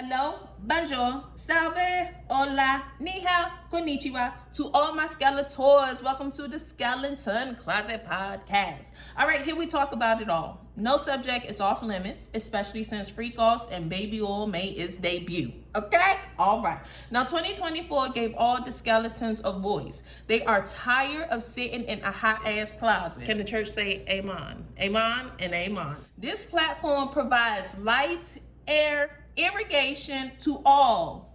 Hello, bonjour, salve, hola, ni hao, konnichiwa. To all my Skeletors, welcome to the Skeleton Closet podcast. All right, here we talk about it all. No subject is off limits, especially since Freak Offs and Baby Oil made its debut. Okay? All right. Now, 2024 gave all the skeletons a voice. They are tired of sitting in a hot ass closet. Can the church say amen? Amen and amen. This platform provides light, air, irrigation to all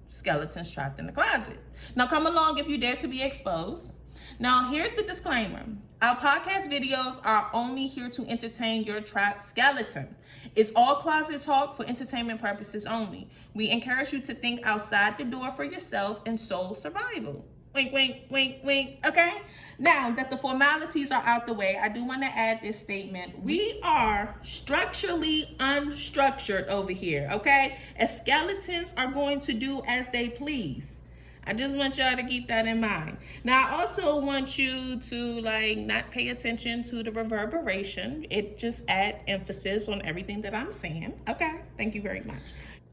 skeletons trapped in the closet. Now come along if you dare to be exposed. Now here's the disclaimer. Our podcast videos are only here to entertain your trapped skeleton. It's all closet talk for entertainment purposes only. We encourage you to think outside the door for yourself and soul survival. Wink, wink, wink, wink. Okay? Now that the formalities are out the way, I do want to add this statement. We are structurally unstructured over here, okay? As skeletons are going to do as they please. I just want y'all to keep that in mind. Now, I also want you to not pay attention to the reverberation. It just adds emphasis on everything that I'm saying. Okay? Thank you very much.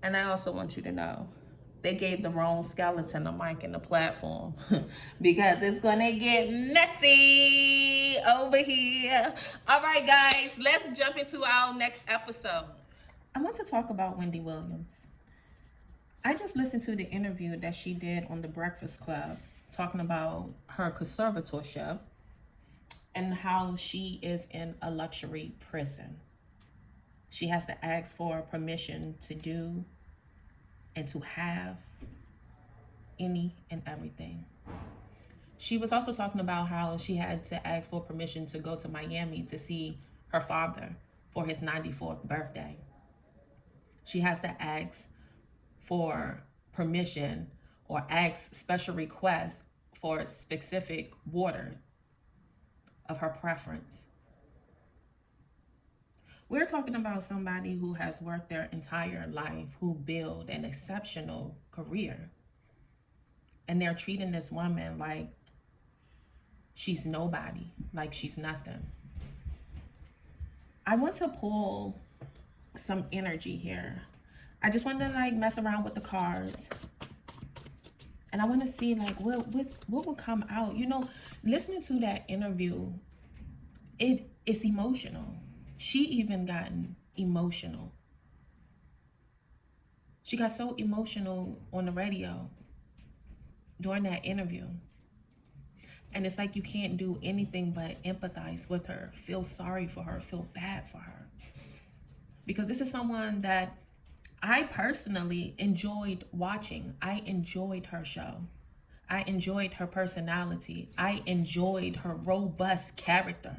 And I also want you to know they gave the wrong skeleton a mic and a platform because it's gonna get messy over here. All right, guys, let's jump into our next episode. I want to talk about Wendy Williams. I just listened to the interview that she did on The Breakfast Club talking about her conservatorship and how she is in a luxury prison. She has to ask for permission to do and to have any and everything. She was also talking about how she had to ask for permission to go to Miami to see her father for his 94th birthday. She has to ask for permission or ask special requests for specific water of her preference. We're talking about somebody who has worked their entire life, who built an exceptional career. And they're treating this woman like she's nobody, like she's nothing. I want to pull some energy here. I just want to mess around with the cards. And I want to see what will come out. You know, listening to that interview, it's emotional. She even gotten emotional. She got so emotional on the radio during that interview. And it's like you can't do anything but empathize with her, feel sorry for her, feel bad for her. Because this is someone that I personally enjoyed watching. I enjoyed her show. I enjoyed her personality. I enjoyed her robust character.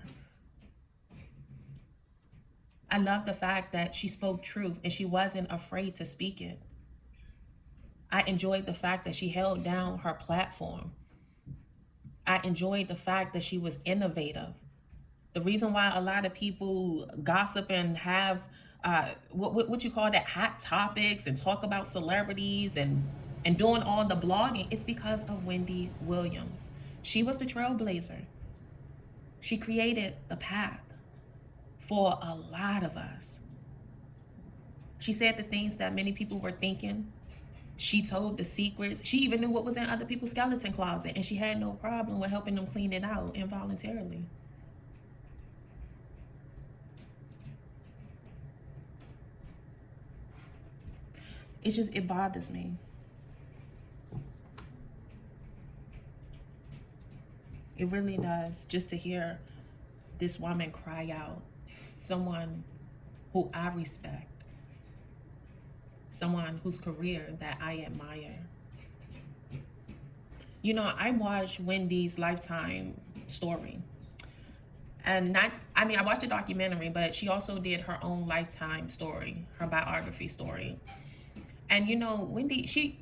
I love the fact that she spoke truth and she wasn't afraid to speak it. I enjoyed the fact that she held down her platform. I enjoyed the fact that she was innovative. The reason why a lot of people gossip and have what you call that, hot topics, and talk about celebrities and doing all the blogging is because of Wendy Williams. She was the trailblazer. She created the path for a lot of us. She said the things that many people were thinking. She told the secrets. She even knew what was in other people's skeleton closet, and she had no problem with helping them clean it out involuntarily. It bothers me. It really does, just to hear this woman cry out. Someone who I respect. Someone whose career that I admire. You know, I watched Wendy's Lifetime story. And I watched the documentary, but she also did her own Lifetime story, her biography story. And you know, Wendy, she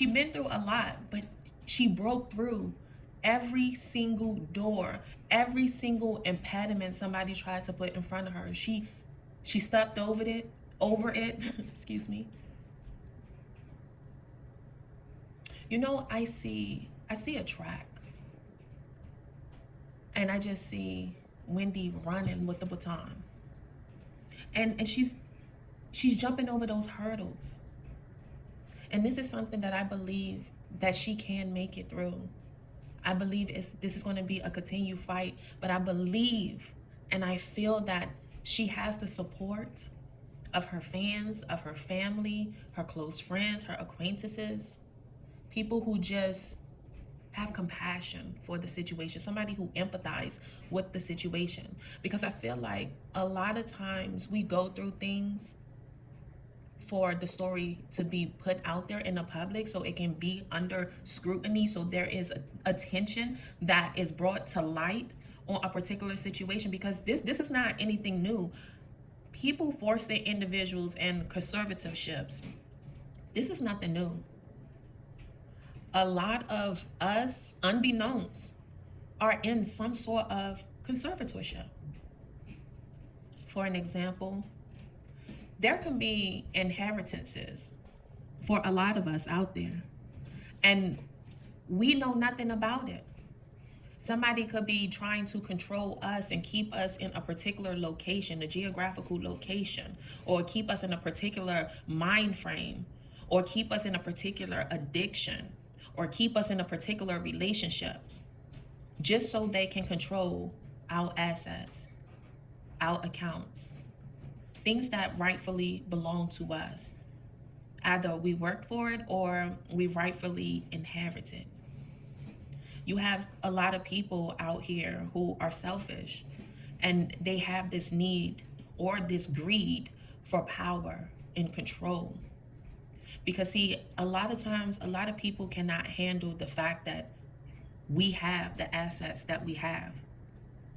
been through a lot, but she broke through every single door, every single impediment somebody tried to put in front of her. She stepped over it, excuse me. You know, I see a track. And I just see Wendy running with the baton. And she's jumping over those hurdles. And this is something that I believe that she can make it through. I believe this is going to be a continued fight, but I believe and I feel that she has the support of her fans, of her family, her close friends, her acquaintances, people who just have compassion for the situation, somebody who empathize with the situation. Because I feel like a lot of times we go through things for the story to be put out there in the public so it can be under scrutiny, so there is attention that is brought to light on a particular situation, because this is not anything new. People forcing individuals in conservatorships, this is nothing new. A lot of us, unbeknownst, are in some sort of conservatorship. For an example, there can be inheritances for a lot of us out there, and we know nothing about it. Somebody could be trying to control us and keep us in a particular location, a geographical location, or keep us in a particular mind frame, or keep us in a particular addiction, or keep us in a particular relationship, just so they can control our assets, our accounts, things that rightfully belong to us. Either we worked for it or we rightfully inherit it. You have a lot of people out here who are selfish, and they have this need or this greed for power and control. Because see, a lot of times, a lot of people cannot handle the fact that we have the assets that we have,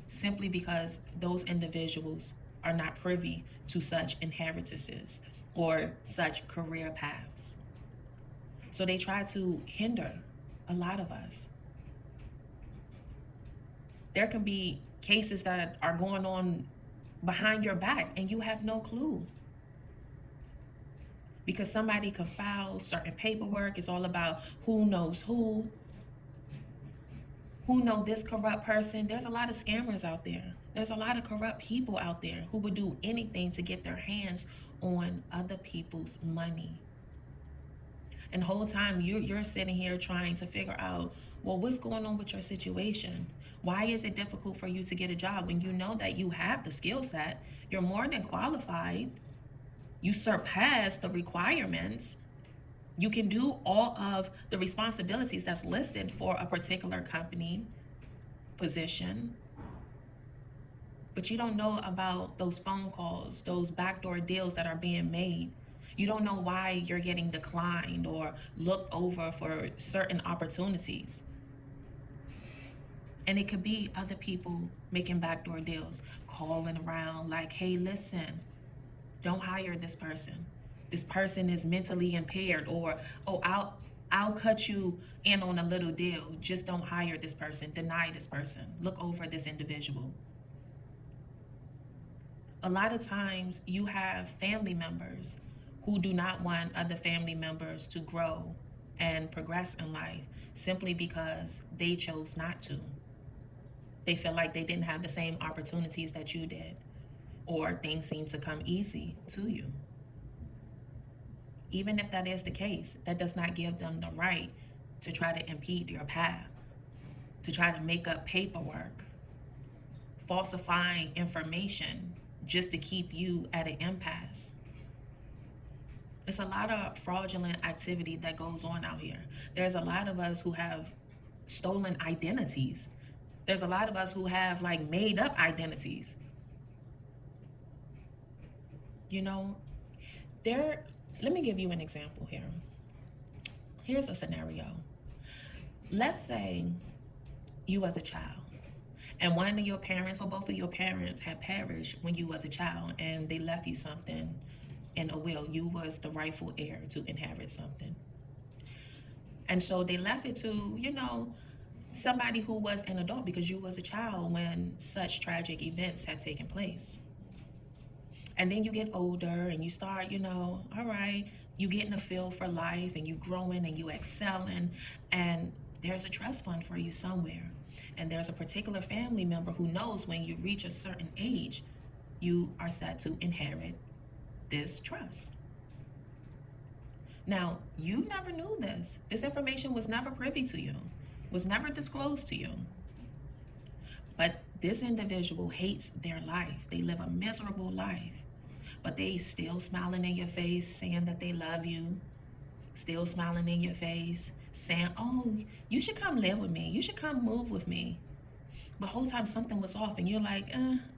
simply because those individuals are not privy to such inheritances or such career paths. So they try to hinder a lot of us. There can be cases that are going on behind your back and you have no clue, because somebody can file certain paperwork. It's all about who knows who know this corrupt person. There's a lot of scammers out there. There's a lot of corrupt people out there who would do anything to get their hands on other people's money. And the whole time you're sitting here trying to figure out, well, what's going on with your situation? Why is it difficult for you to get a job when you know that you have the skill set? You're more than qualified. You surpass the requirements. You can do all of the responsibilities that's listed for a particular company position. But you don't know about those phone calls, those backdoor deals that are being made. You don't know why you're getting declined or looked over for certain opportunities. And it could be other people making backdoor deals, calling around like, hey, listen, don't hire this person. This person is mentally impaired, or, oh, I'll cut you in on a little deal. Just don't hire this person. Deny this person. Look over this individual. A lot of times you have family members who do not want other family members to grow and progress in life simply because they chose not to. They feel like they didn't have the same opportunities that you did, or things seem to come easy to you. Even if that is the case, that does not give them the right to try to impede your path, to try to make up paperwork, falsifying information just to keep you at an impasse. It's a lot of fraudulent activity that goes on out here. There's a lot of us who have stolen identities. There's a lot of us who have like made up identities. You know, let me give you an example here. Here's a scenario. Let's say you was a child and one of your parents or both of your parents had perished when you was a child, and they left you something in a will. You was the rightful heir to inherit something. And so they left it to, somebody who was an adult, because you was a child when such tragic events had taken place. And then you get older and you start, all right, you getting a feel for life and you growing and you excelling, and there's a trust fund for you somewhere. And there's a particular family member who knows when you reach a certain age, you are set to inherit this trust. Now, you never knew this. This information was never privy to you, was never disclosed to you. But this individual hates their life. They live a miserable life, but they still smiling in your face, saying that they love you, still smiling in your face, saying, oh, you should come live with me. You should come move with me. But the whole time something was off and you're like,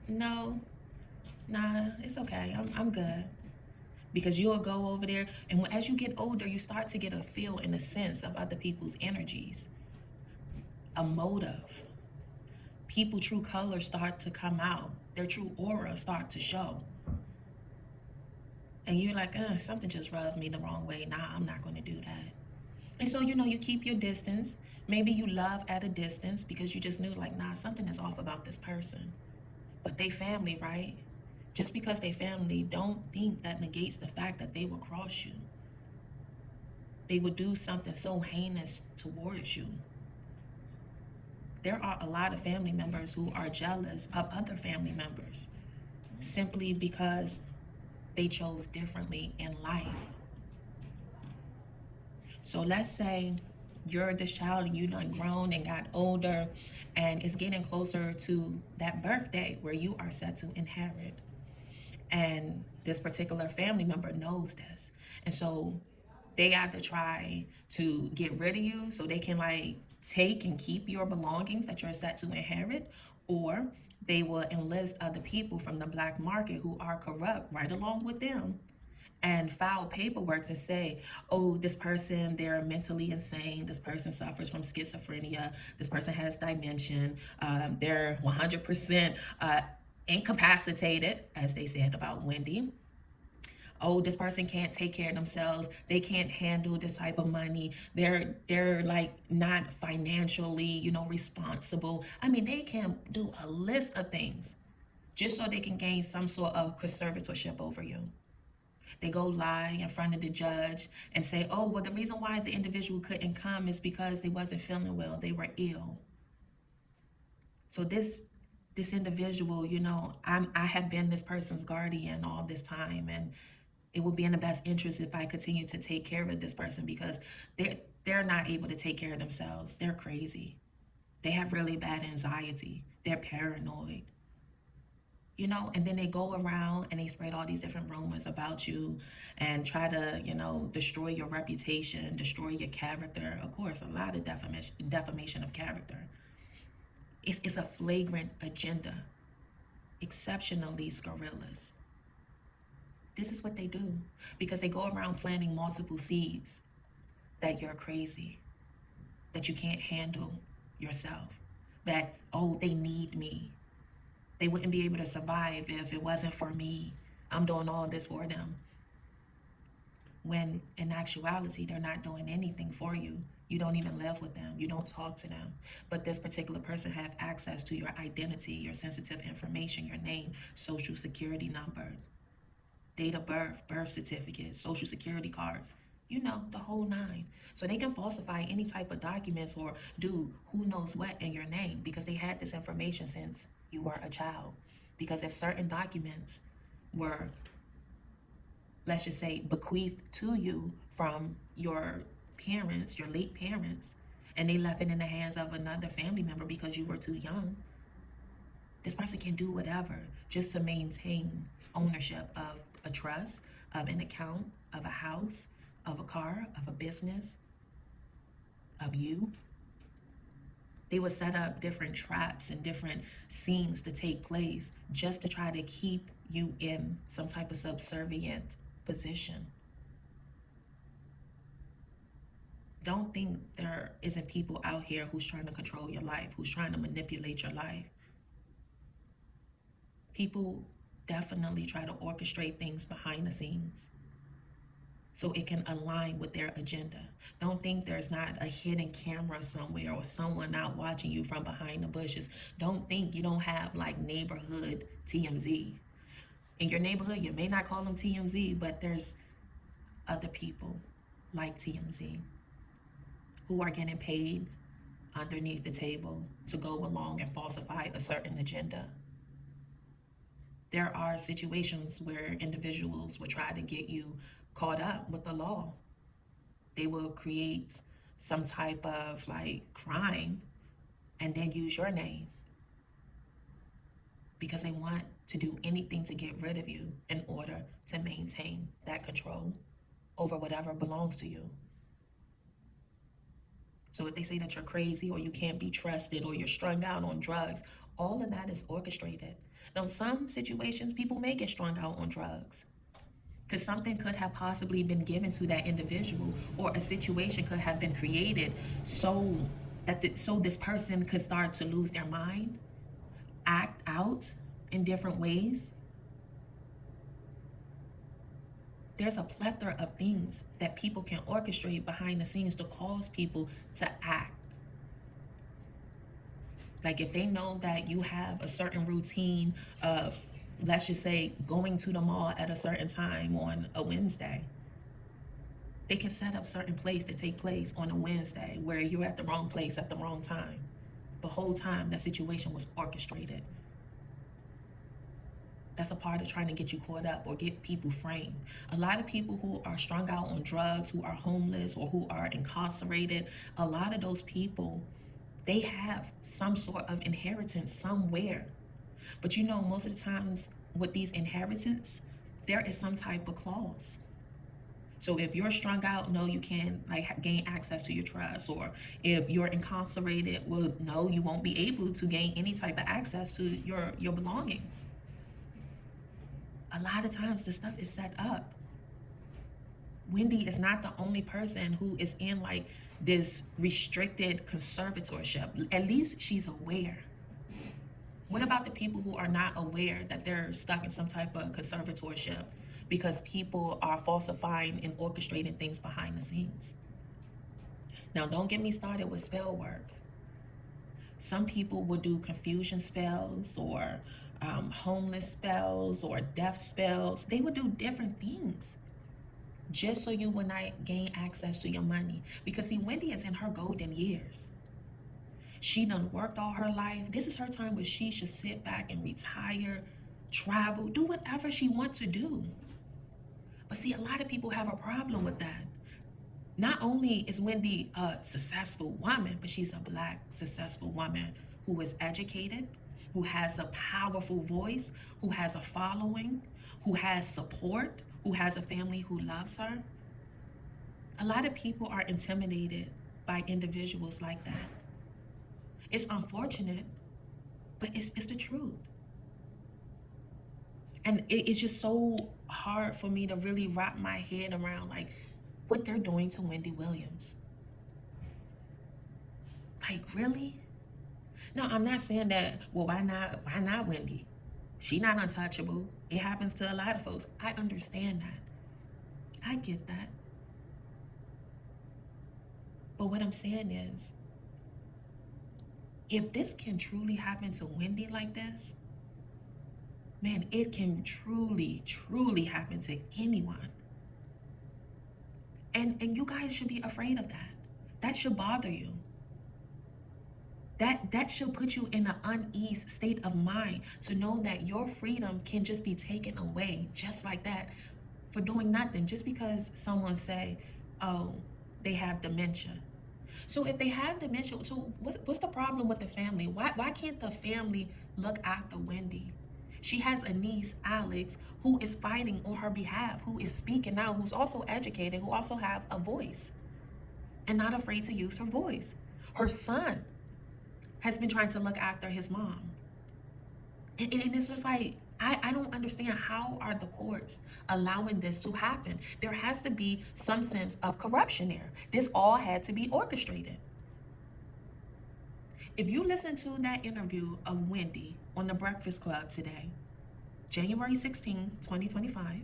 no, nah, it's okay. I'm good. Because you'll go over there, and as you get older, you start to get a feel and a sense of other people's energies, a motive. People true colors start to come out. Their true aura start to show. And you're like, something just rubbed me the wrong way. Nah, I'm not going to do that. And so, you keep your distance. Maybe you love at a distance because you just knew, like, nah, something is off about this person. But they family, right? Just because they family, don't think that negates the fact that they will cross you. They would do something so heinous towards you. There are a lot of family members who are jealous of other family members simply because they chose differently in life. So let's say you're this child and you done grown and got older, and it's getting closer to that birthday where you are set to inherit. And this particular family member knows this. And so they either try to get rid of you so they can like take and keep your belongings that you're set to inherit, or they will enlist other people from the black market who are corrupt right along with them and file paperwork and say, oh, this person, they're mentally insane. This person suffers from schizophrenia. This person has dementia. They're 100% incapacitated, as they said about Wendy. Oh, this person can't take care of themselves. They can't handle this type of money. They're like not financially, responsible. I mean, they can do a list of things just so they can gain some sort of conservatorship over you. They go lie in front of the judge and say, oh, well, the reason why the individual couldn't come is because they wasn't feeling well. They were ill. So this individual, I have been this person's guardian all this time, and it would be in the best interest if I continue to take care of this person because they're not able to take care of themselves. They're crazy. They have really bad anxiety. They're paranoid. And then they go around and they spread all these different rumors about you and try to, destroy your reputation, destroy your character. Of course, a lot of defamation of character. It's a flagrant agenda, exceptionally scurrilous. This is what they do because they go around planting multiple seeds that you're crazy, that you can't handle yourself, that, oh, they need me. They wouldn't be able to survive if it wasn't for me. I'm doing all this for them. When in actuality, they're not doing anything for you. You don't even live with them. You don't talk to them. But this particular person have access to your identity, your sensitive information, your name, social security number, date of birth, birth certificate, social security cards, the whole nine. So they can falsify any type of documents or do who knows what in your name because they had this information since you were a child. Because if certain documents were, let's just say, bequeathed to you from your parents, your late parents, and they left it in the hands of another family member because you were too young, this person can do whatever just to maintain ownership of a trust, of an account, of a house, of a car, of a business, of you. They would set up different traps and different scenes to take place just to try to keep you in some type of subservient position. Don't think there isn't people out here who's trying to control your life, who's trying to manipulate your life. People definitely try to orchestrate things behind the scenes so it can align with their agenda. Don't think there's not a hidden camera somewhere or someone out watching you from behind the bushes. Don't think you don't have like neighborhood TMZ. In your neighborhood, you may not call them TMZ, but there's other people like TMZ who are getting paid underneath the table to go along and falsify a certain agenda. There are situations where individuals will try to get you caught up with the law They will create some type of like crime and then use your name because they want to do anything to get rid of you in order to maintain that control over whatever belongs to you. So if they say that you're crazy or you can't be trusted or you're strung out on drugs, all of that is orchestrated. Now, some situations people may get strung out on drugs because something could have possibly been given to that individual, or a situation could have been created so that so this person could start to lose their mind, act out in different ways. There's a plethora of things that people can orchestrate behind the scenes to cause people to act. Like if they know that you have a certain routine of, let's just say, going to the mall at a certain time on a Wednesday, they can set up certain plays to take place on a Wednesday where you're at the wrong place at the wrong time. The whole time that situation was orchestrated. That's a part of trying to get you caught up or get people framed. A lot of people who are strung out on drugs, who are homeless, or who are incarcerated, a lot of those people, they have some sort of inheritance somewhere. But you know, most of the times with these inheritance, there is some type of clause. So if you're strung out, no, you can't like gain access to your trust. Or if you're incarcerated, well, no, you won't be able to gain any type of access to your belongings. A lot of times the stuff is set up. Wendy is not the only person who is in like this restricted conservatorship. At least she's aware. What about the people who are not aware that they're stuck in some type of conservatorship because people are falsifying and orchestrating things behind the scenes? Now, don't get me started with spell work. Some people will do confusion spells or homeless spells or death spells. They would do different things just so you would not gain access to your money. Because see, Wendy is in her golden years. She done worked all her life. This is her time where she should sit back and retire, travel, do whatever she wants to do. But see, a lot of people have a problem with that. Not only is Wendy a successful woman, but she's a Black successful woman who is educated, who has a powerful voice, who has a following, who has support, who has a family who loves her. A lot of people are intimidated by individuals like that. It's unfortunate, but it's the truth. And it's just so hard for me to really wrap my head around like what they're doing to Wendy Williams. Like, really? No, I'm not saying that, well, why not Wendy? She not untouchable. It happens to a lot of folks. I understand that. I get that. But what I'm saying is, if this can truly happen to Wendy like this, man, it can truly, truly happen to anyone. And you guys should be afraid of that. That should bother you. That should put you in an unease state of mind to know that your freedom can just be taken away just like that for doing nothing, just because someone say, oh, they have dementia. So if they have dementia, so what's the problem with the family? Why can't the family look after Wendy? She has a niece, Alex, who is fighting on her behalf, who is speaking out, who's also educated, who also have a voice and not afraid to use her voice. Her son has been trying to look after his mom. And it's just like, I don't understand, how are the courts allowing this to happen? There has to be some sense of corruption there. This all had to be orchestrated. If you listen to that interview of Wendy on The Breakfast Club today, January 16, 2025,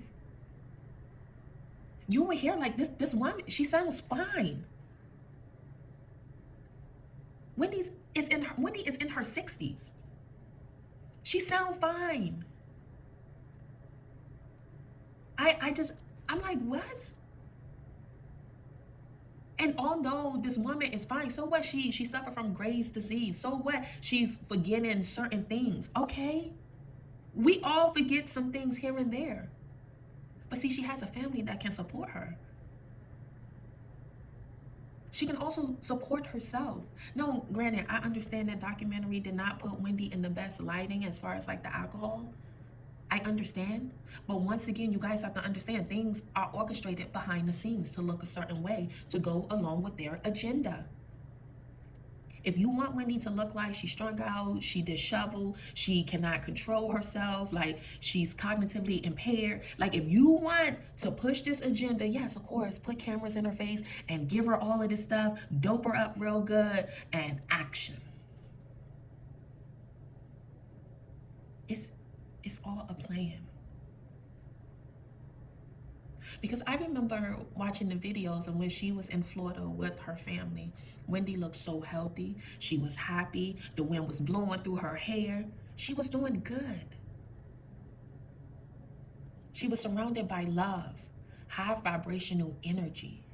you will hear like this woman, she sounds fine. Wendy is in her 60s. She sounds fine. I'm like, what? And although this woman is fine, so what? She suffered from Graves' disease. So what? She's forgetting certain things. Okay. We all forget some things here and there. But see, she has a family that can support her. She can also support herself. No, granted, I understand that documentary did not put Wendy in the best lighting as far as like the alcohol. I understand. But once again, you guys have to understand things are orchestrated behind the scenes to look a certain way to go along with their agenda. If you want Wendy to look like she's strung out, she disheveled, she cannot control herself, like she's cognitively impaired, like if you want to push this agenda, yes, of course, put cameras in her face and give her all of this stuff, dope her up real good, and action. It's all a plan. Because I remember watching the videos of when she was in Florida with her family. Wendy looked so healthy. She was happy. The wind was blowing through her hair. She was doing good. She was surrounded by love, high vibrational energy.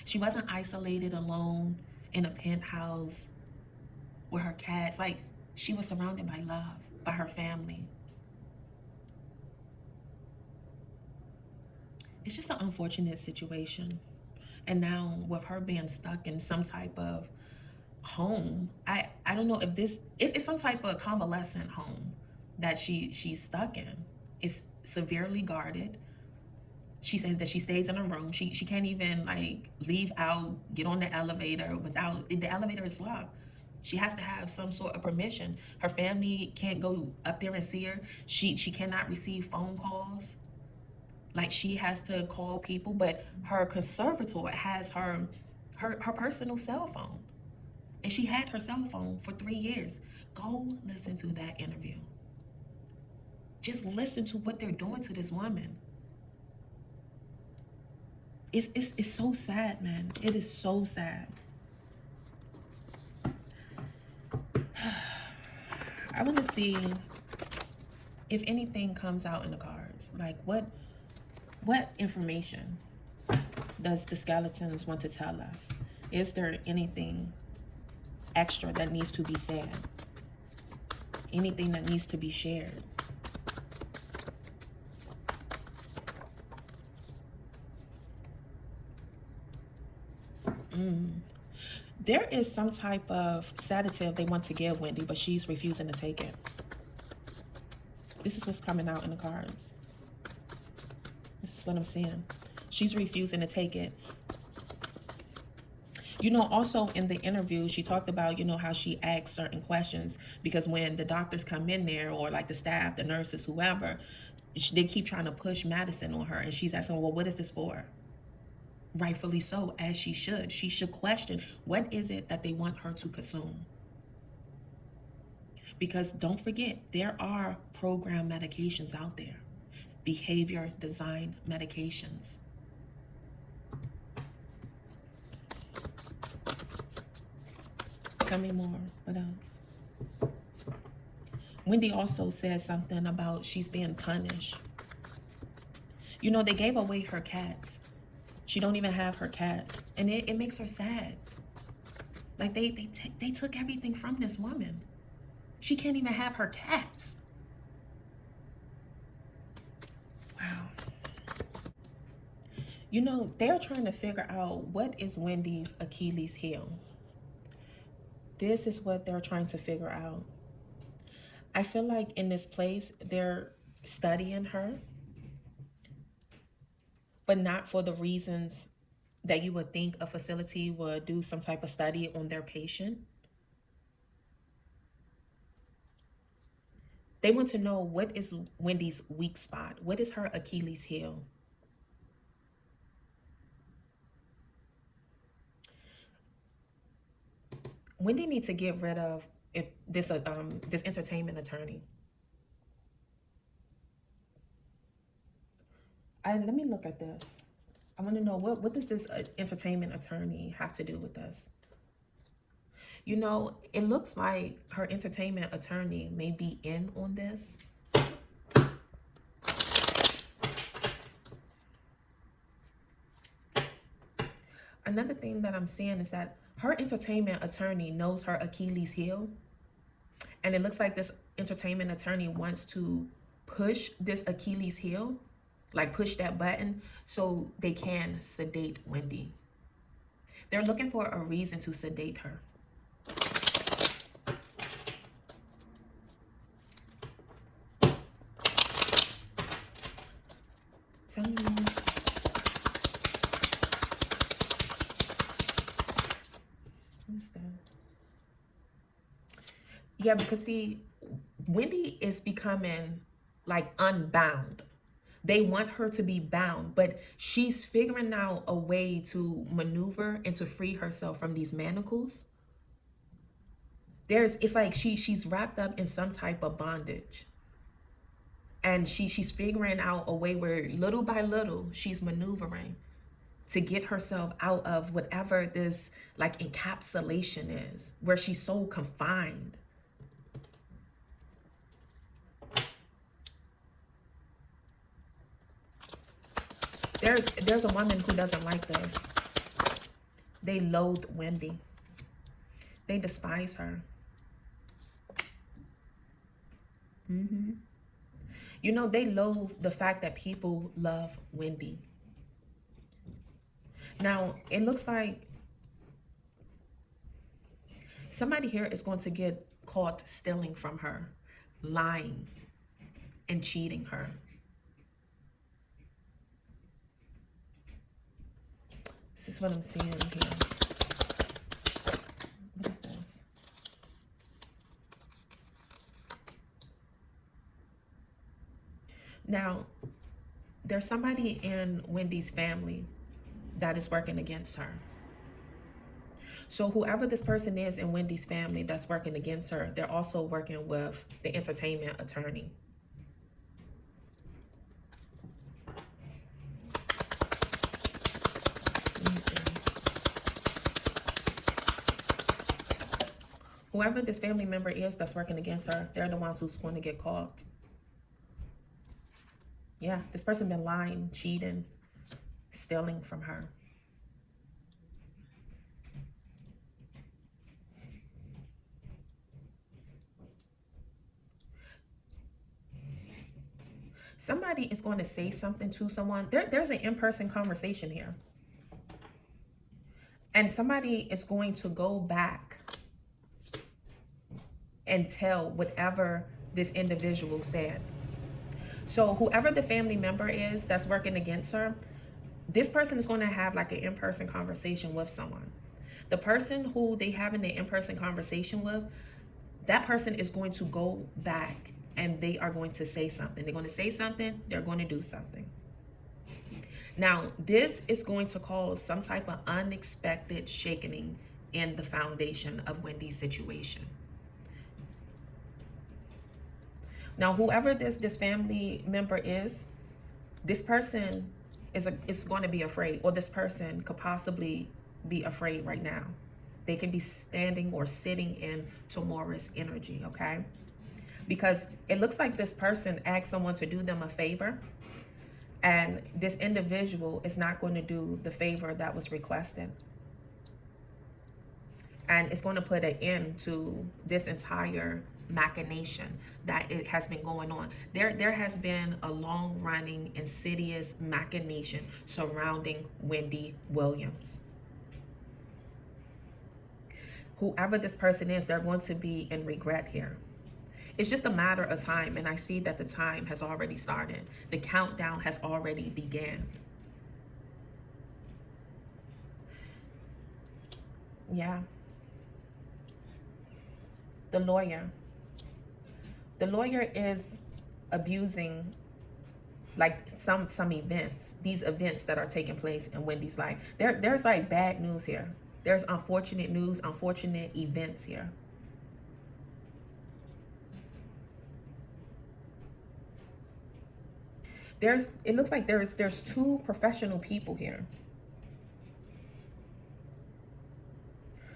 She wasn't isolated alone in a penthouse with her cats. Like, she was surrounded by love, by her family. It's just an unfortunate situation. And now with her being stuck in some type of home, I don't know if this it's some type of convalescent home that she's stuck in. It's severely guarded. She says that she stays in her room. She can't even like leave out, get on the elevator without the elevator is locked. She has to have some sort of permission. Her family can't go up there and see her. She cannot receive phone calls. Like, she has to call people, but her conservator has her personal cell phone. And she had her cell phone for 3 years. Go listen to that interview. Just listen to what they're doing to this woman. It's so sad, man. It is so sad. I want to see if anything comes out in the cards. Like, what information does the skeletons want to tell us? Is there anything extra that needs to be said? Anything that needs to be shared? There is some type of sedative they want to give Wendy, but she's refusing to take it. This is what's coming out in the cards. This is what I'm seeing. She's refusing to take it. You know, also in the interview, she talked about, you know, how she asks certain questions because when the doctors come in there, or like the staff, the nurses, whoever, they keep trying to push medicine on her. And she's asking, well, what is this for? Rightfully so, as she should. She should question, what is it that they want her to consume? Because don't forget, there are program medications out there. Behavior design medications. Tell me more. What else? Wendy also said something about she's being punished. You know, they gave away her cats. She don't even have her cats. And it makes her sad. Like, they took everything from this woman. She can't even have her cats. Wow. You know, they're trying to figure out what is Wendy's Achilles heel. This is what they're trying to figure out. I feel like in this place, they're studying her, but not for the reasons that you would think a facility would do some type of study on their patient. They want to know, what is Wendy's weak spot? What is her Achilles heel? Wendy needs to get rid of this entertainment attorney. Let me look at this. I want to know, what does this entertainment attorney have to do with this? You know, it looks like her entertainment attorney may be in on this. Another thing that I'm seeing is that her entertainment attorney knows her Achilles heel. And it looks like this entertainment attorney wants to push this Achilles heel, like push that button so they can sedate Wendy. They're looking for a reason to sedate her. Tell me more. What's that? Yeah, because see, Wendy is becoming like unbound. They want her to be bound, but she's figuring out a way to maneuver and to free herself from these manacles. It's like she's wrapped up in some type of bondage. And she's figuring out a way where little by little she's maneuvering to get herself out of whatever this like encapsulation is, where she's so confined. There's a woman who doesn't like this. They loathe Wendy. They despise her. You know, they loathe the fact that people love Wendy. Now, it looks like somebody here is going to get caught stealing from her, lying, and cheating her. This is what I'm seeing here. What is this? Now, there's somebody in Wendy's family that is working against her. So whoever this person is in Wendy's family that's working against her, they're also working with the entertainment attorney. Whoever this family member is that's working against her, they're the ones who's going to get caught. Yeah, this person been lying, cheating, stealing from her. Somebody is going to say something to someone. There's an in-person conversation here. And somebody is going to go back and tell whatever this individual said. So whoever the family member is that's working against her, this person is going to have like an in-person conversation with someone. The person who they having the in-person conversation with, that person is going to go back and they are going to say something. They're going to say something. They're going to do something. Now, this is going to cause some type of unexpected shaking in the foundation of Wendy's situation. Now, whoever this family member is, this person is going to be afraid, or this person could possibly be afraid right now. They can be standing or sitting in Taurus energy, okay? Because it looks like this person asked someone to do them a favor, and this individual is not going to do the favor that was requested. And it's going to put an end to this entire machination that it has been going on. There has been a long-running, insidious machination surrounding Wendy Williams. Whoever this person is, they're going to be in regret here. It's just a matter of time, and I see that the time has already started. The countdown has already began. Yeah. The lawyer. The lawyer is abusing like some events, these events that are taking place in Wendy's life. There's like bad news here. There's unfortunate news, unfortunate events here. It looks like there's two professional people here.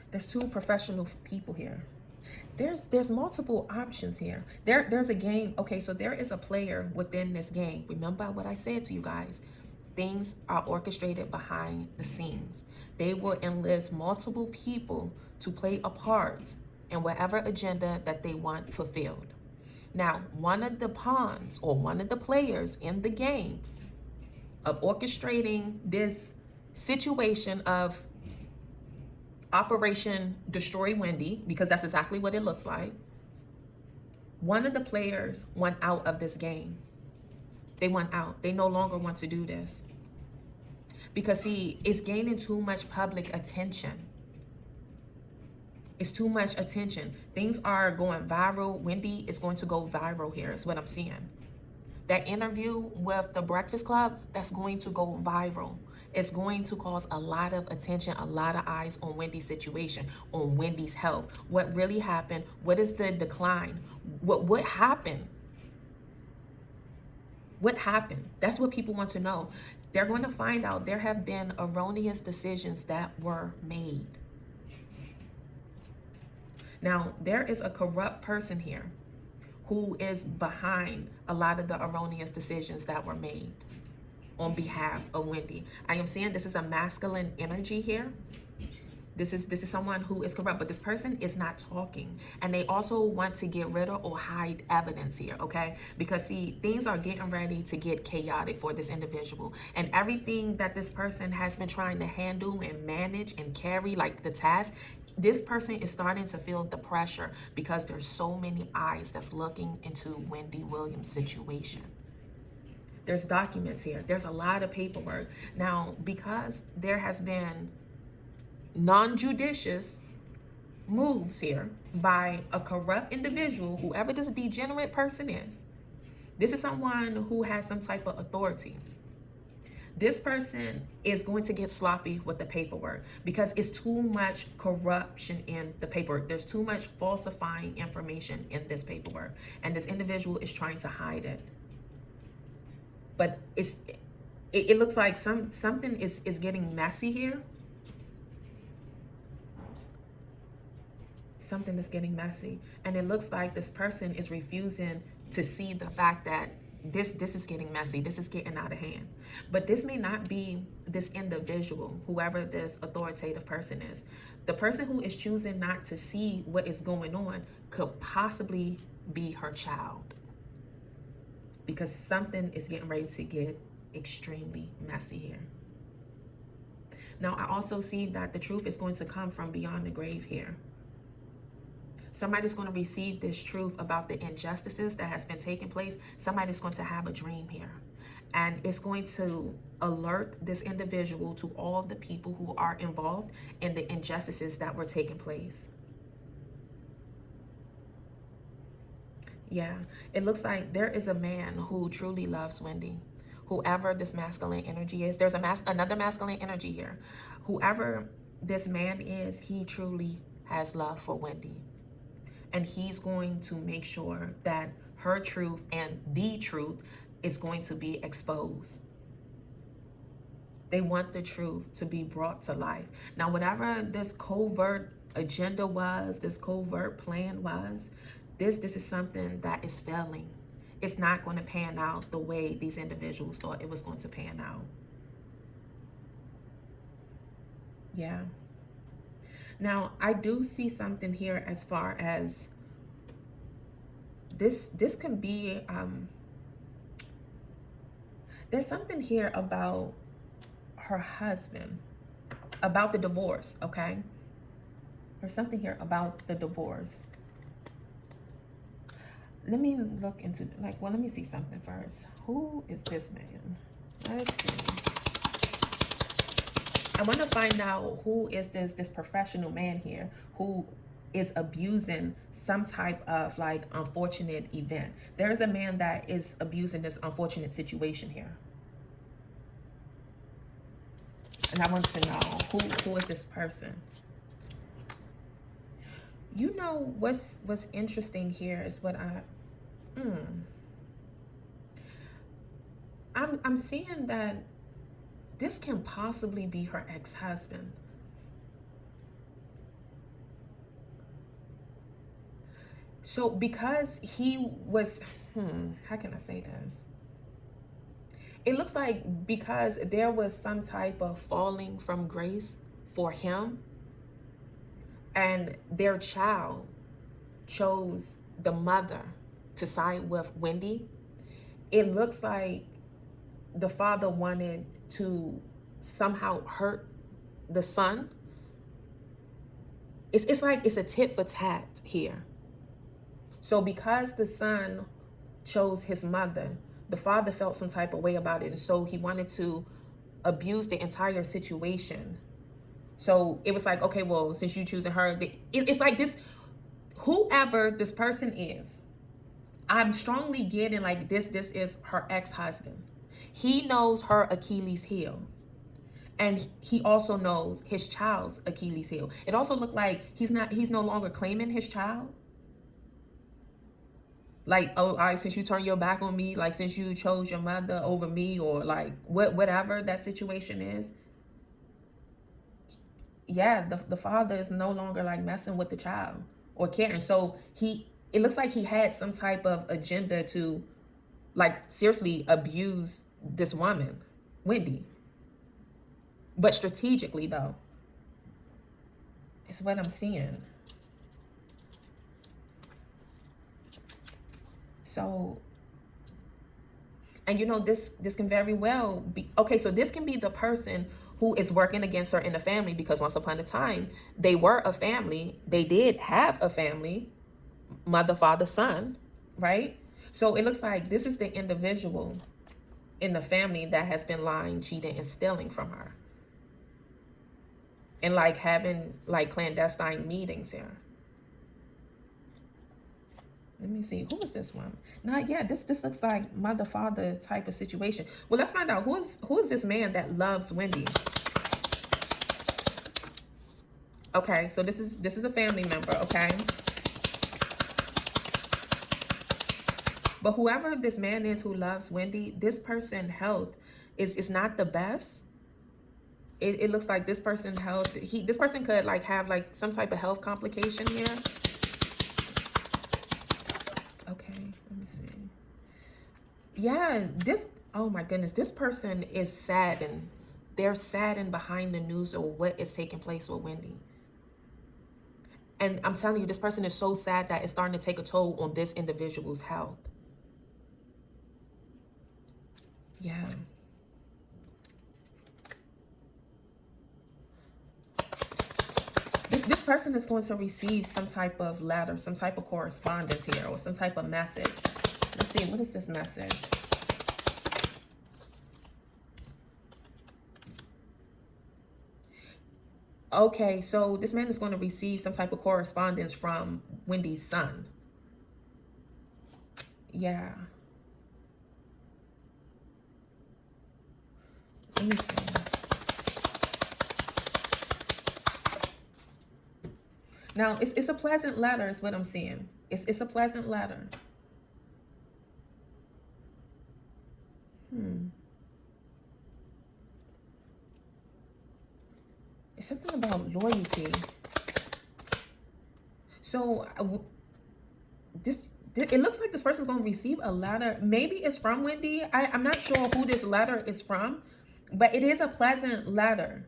There's two professional people here. There's multiple options here. There's a game. Okay, so there is a player within this game. Remember what I said to you guys. Things are orchestrated behind the scenes. They will enlist multiple people to play a part in whatever agenda that they want fulfilled. Now, one of the pawns or one of the players in the game of orchestrating this situation of Operation Destroy Wendy, because that's exactly what it looks like. One of the players went out of this game. They went out. They no longer want to do this. Because, see, it's gaining too much public attention. It's too much attention. Things are going viral. Wendy is going to go viral here, is what I'm seeing. That interview with the Breakfast Club, that's going to go viral. It's going to cause a lot of attention, a lot of eyes on Wendy's situation, on Wendy's health. What really happened? What is the decline? What happened? What happened? That's what people want to know. They're going to find out there have been erroneous decisions that were made. Now, there is a corrupt person here who is behind a lot of the erroneous decisions that were made on behalf of Wendy. I am seeing this is a masculine energy here. This is someone who is corrupt, but this person is not talking. And they also want to get rid of or hide evidence here, okay? Because, see, things are getting ready to get chaotic for this individual. And everything that this person has been trying to handle and manage and carry, like the task, this person is starting to feel the pressure because there's so many eyes that's looking into Wendy Williams' situation. There's documents here. There's a lot of paperwork. Now, because there has been non-judicious moves here by a corrupt individual, whoever this degenerate person is, this is someone who has some type of authority. This person is going to get sloppy with the paperwork because it's too much corruption in the paperwork. There's too much falsifying information in this paperwork, and this individual is trying to hide it. But it looks like something is getting messy here. Something is getting messy, and it looks like this person is refusing to see the fact that this is getting messy. This is getting out of hand. But this may not be this individual, whoever this authoritative person is. The person who is choosing not to see what is going on could possibly be her child, because something is getting ready to get extremely messy here. Now, I also see that the truth is going to come from beyond the grave here. Somebody's going to receive this truth about the injustices that has been taking place. Somebody's going to have a dream here. And it's going to alert this individual to all the people who are involved in the injustices that were taking place. Yeah, it looks like there is a man who truly loves Wendy. Whoever this masculine energy is, there's another masculine energy here. Whoever this man is, he truly has love for Wendy. And he's going to make sure that her truth and the truth is going to be exposed. They want the truth to be brought to life. Now, whatever this covert agenda was, this covert plan was, this is something that is failing. It's not going to pan out the way these individuals thought it was going to pan out. Yeah. Now, I do see something here as far as this can be, there's something here about her husband, about the divorce, okay? There's something here about the divorce. Let me look into, let me see something first. Who is this man? Let's see. I want to find out who is this professional man here who is abusing some type of unfortunate event. There is a man that is abusing this unfortunate situation here. And I want to know who is this person. You know what's interesting here is what I'm seeing that this can possibly be her ex-husband. So because he was, how can I say this? It looks like because there was some type of falling from grace for him, and their child chose the mother to side with Wendy, it looks like the father wanted to somehow hurt the son It's like it's a tit for tat here. So because the son chose his mother, the father felt some type of way about it, and so he wanted to abuse the entire situation. So it was like, okay, well, since you choosing her, it's like this, whoever this person is, I'm strongly getting like this is her ex-husband. He knows her Achilles heel. And he also knows his child's Achilles heel. It also looked like he's no longer claiming his child. Like, oh, all right, since you turned your back on me, like since you chose your mother over me, or like whatever that situation is. Yeah, the father is no longer like messing with the child or caring. So it looks like he had some type of agenda to like seriously abuse this woman, Wendy. But strategically though, it's what I'm seeing. So, and you know, this can very well be, okay, so this can be the person who is working against her in the family, because once upon a time, they were a family. They did have a family, mother, father, son, right? So it looks like this is the individual in the family that has been lying, cheating, and stealing from her. And like having like clandestine meetings here. Let me see. Who is this one? Nah, yeah, this looks like mother father type of situation. Well, let's find out who is this man that loves Wendy. Okay, so this is a family member, okay? But whoever this man is who loves Wendy, this person's health is not the best. It looks like this person's health, this person could like have like some type of health complication here. Okay, let me see. Yeah, oh my goodness, this person is saddened. They're saddened behind the news of what is taking place with Wendy. And I'm telling you, this person is so sad that it's starting to take a toll on this individual's health. Yeah. This person is going to receive some type of letter, some type of correspondence here, or some type of message. Let's see, what is this message? Okay, so this man is going to receive some type of correspondence from Wendy's son. Yeah. Let me see. Now, it's a pleasant letter is what I'm seeing. It's a pleasant letter. It's something about loyalty. So it looks like this person's going to receive a letter. Maybe it's from Wendy. I'm not sure who this letter is from, but it is a pleasant letter.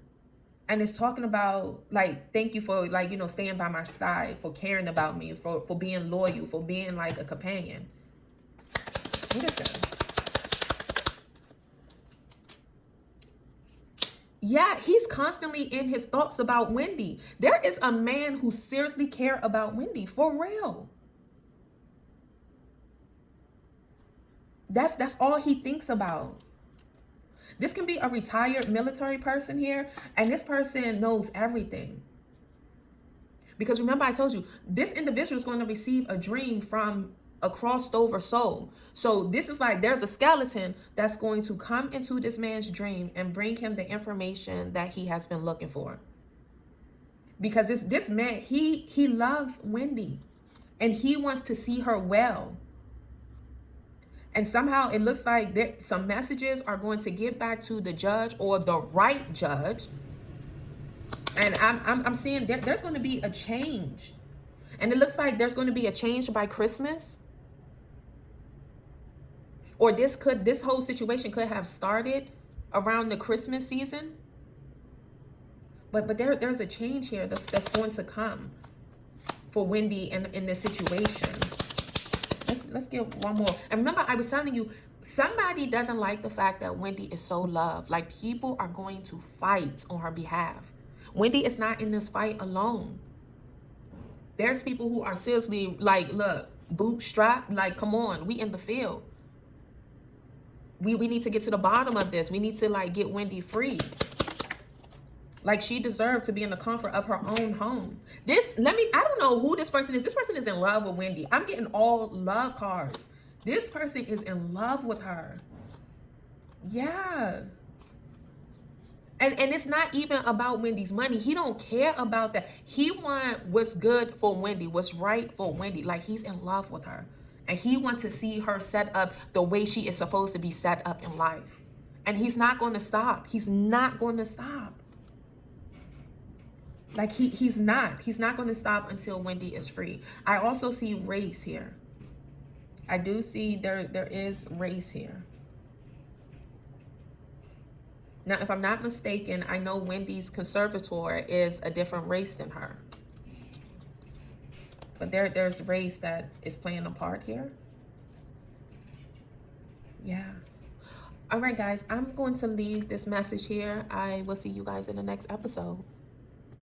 And it's talking about, like, thank you for, like, you know, staying by my side, for caring about me, for being loyal, for being, like, a companion. What is this? Yeah, he's constantly in his thoughts about Wendy. There is a man who seriously cares about Wendy, for real. That's all he thinks about. This can be a retired military person here, and this person knows everything. Because remember, I told you, this individual is going to receive a dream from a crossed over soul. So this is like there's a skeleton that's going to come into this man's dream and bring him the information that he has been looking for. Because this man, he loves Wendy, and he wants to see her well. And somehow it looks like some messages are going to get back to the judge, or the right judge. And I'm seeing there's going to be a change. And it looks like there's going to be a change by Christmas. Or this whole situation could have started around the Christmas season. But there's a change here that's going to come for Wendy in this situation. Let's get one more. And remember, I was telling you, somebody doesn't like the fact that Wendy is so loved. Like, people are going to fight on her behalf. Wendy is not in this fight alone. There's people who are seriously like, look, bootstrap, like, come on, we in the field. We need to get to the bottom of this. We need to like get Wendy free. Like, she deserved to be in the comfort of her own home. I don't know who this person is. This person is in love with Wendy. I'm getting all love cards. This person is in love with her. Yeah. And it's not even about Wendy's money. He don't care about that. He want what's good for Wendy, what's right for Wendy. Like, he's in love with her. And he wants to see her set up the way she is supposed to be set up in life. And he's not going to stop. He's not going to stop. Like, he's not going to stop until Wendy is free. I also see race here. I do see there is race here. Now, if I'm not mistaken, I know Wendy's conservator is a different race than her. But there's race that is playing a part here. Yeah. All right, guys, I'm going to leave this message here. I will see you guys in the next episode.